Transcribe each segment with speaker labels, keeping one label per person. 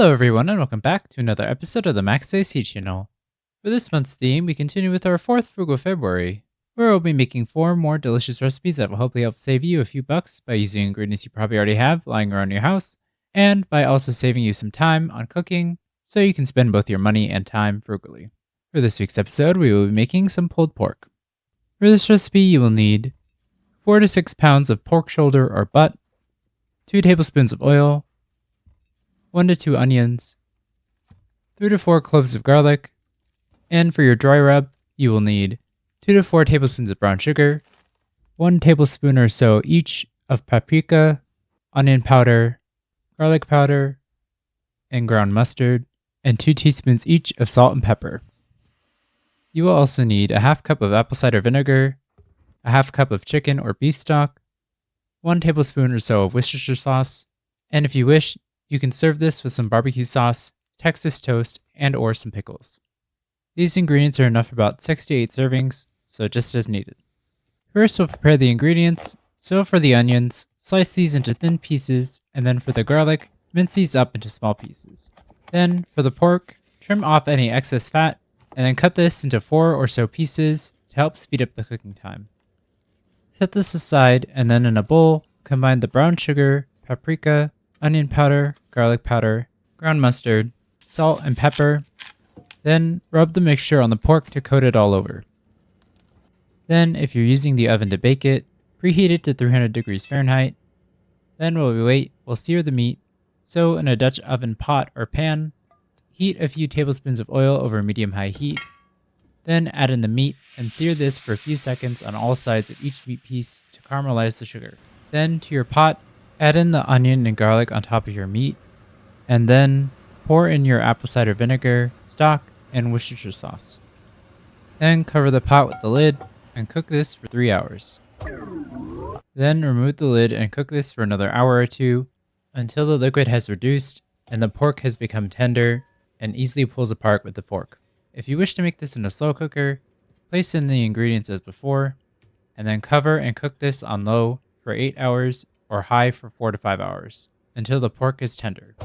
Speaker 1: Hello everyone and welcome back to another episode of the Max AC channel. For this month's theme, we continue with our Fourth Frugal February, where we'll be making 4 more delicious recipes that will hopefully help save you a few bucks by using ingredients you probably already have lying around your house, and by also saving you some time on cooking, so you can spend both your money and time frugally. For this week's episode, we will be making some pulled pork. For this recipe, you will need 4 to 6 pounds of pork shoulder or butt, 2 tablespoons of oil, 1 to 2 onions, 3 to 4 cloves of garlic, and for your dry rub, you will need 2 to 4 tablespoons of brown sugar, 1 tablespoon or so each of paprika, onion powder, garlic powder, and ground mustard, and 2 teaspoons each of salt and pepper. You will also need a half cup of apple cider vinegar, a half cup of chicken or beef stock, 1 tablespoon or so of Worcestershire sauce, and if you wish, you can serve this with some barbecue sauce, Texas toast, and or some pickles. These ingredients are enough for about 6 to 8 servings, so just as needed. First, we'll prepare the ingredients. So for the onions, slice these into thin pieces, and then for the garlic, mince these up into small pieces. Then, for the pork, trim off any excess fat, and then cut this into 4 or so pieces to help speed up the cooking time. Set this aside, and then in a bowl, combine the brown sugar, paprika, onion powder, garlic powder, ground mustard, salt, and pepper. Then rub the mixture on the pork to coat it all over. Then, if you're using the oven to bake it, preheat it to 300 degrees Fahrenheit. Then while we wait, we'll sear the meat. So in a Dutch oven pot or pan, heat a few tablespoons of oil over medium-high heat. Then add in the meat and sear this for a few seconds on all sides of each meat piece to caramelize the sugar. Then to your pot, add in the onion and garlic on top of your meat, and then pour in your apple cider vinegar, stock, and Worcestershire sauce. Then cover the pot with the lid and cook this for 3 hours. Then remove the lid and cook this for another hour or 2 until the liquid has reduced and the pork has become tender and easily pulls apart with the fork. If you wish to make this in a slow cooker, place in the ingredients as before, and then cover and cook this on low for 8 hours or high for 4 to 5 hours, until the pork is tender.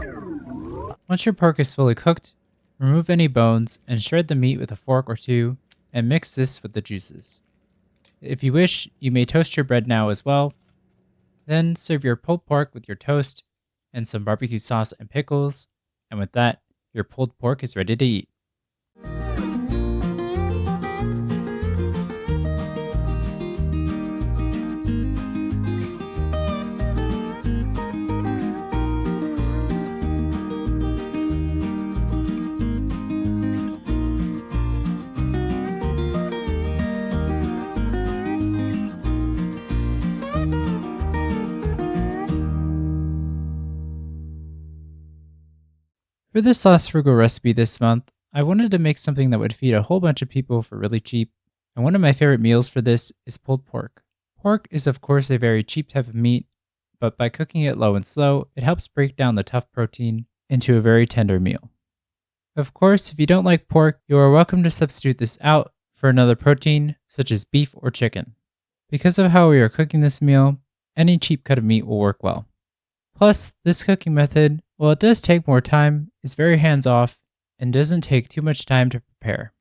Speaker 1: Once your pork is fully cooked, remove any bones and shred the meat with a fork or 2 and mix this with the juices. If you wish, you may toast your bread now as well. Then serve your pulled pork with your toast and some barbecue sauce and pickles, and with that, your pulled pork is ready to eat. For this last frugal recipe this month, I wanted to make something that would feed a whole bunch of people for really cheap, and one of my favorite meals for this is pulled pork. Pork is of course a very cheap type of meat, but by cooking it low and slow, it helps break down the tough protein into a very tender meal. Of course, if you don't like pork, you are welcome to substitute this out for another protein, such as beef or chicken. Because of how we are cooking this meal, any cheap cut of meat will work well. Plus, this cooking method, while it does take more time, is very hands-off and doesn't take too much time to prepare.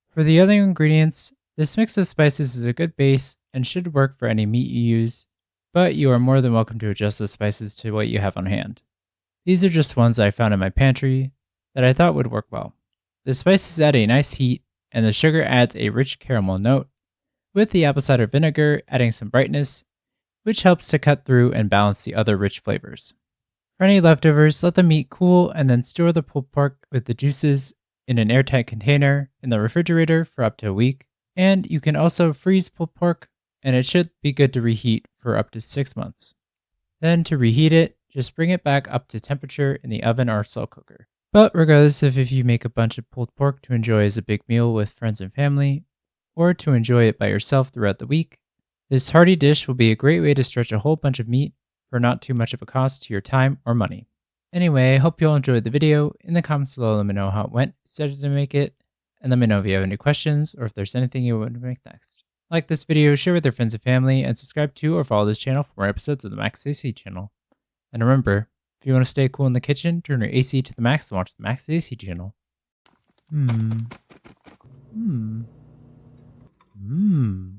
Speaker 1: For the other ingredients, this mix of spices is a good base and should work for any meat you use, but you are more than welcome to adjust the spices to what you have on hand. These are just ones that I found in my pantry that I thought would work well. The spices add a nice heat, and the sugar adds a rich caramel note, with the apple cider vinegar adding some brightness, which helps to cut through and balance the other rich flavors. For any leftovers, let the meat cool and then store the pulled pork with the juices in an airtight container in the refrigerator for up to a week. And you can also freeze pulled pork, and it should be good to reheat for up to 6 months. Then to reheat it, just bring it back up to temperature in the oven or slow cooker. But regardless of if you make a bunch of pulled pork to enjoy as a big meal with friends and family, or to enjoy it by yourself throughout the week, this hearty dish will be a great way to stretch a whole bunch of meat for not too much of a cost to your time or money. Anyway, I hope you all enjoyed the video. In the comments below, let me know how it went, decided to make it, and let me know if you have any questions or if there's anything you want to make next. Like this video, share with your friends and family, and subscribe to or follow this channel for more episodes of the Max AC channel. And remember, If you want to stay cool in the kitchen, turn your AC to the max and watch the Max AC channel. Mmm. Mmm. Mmm.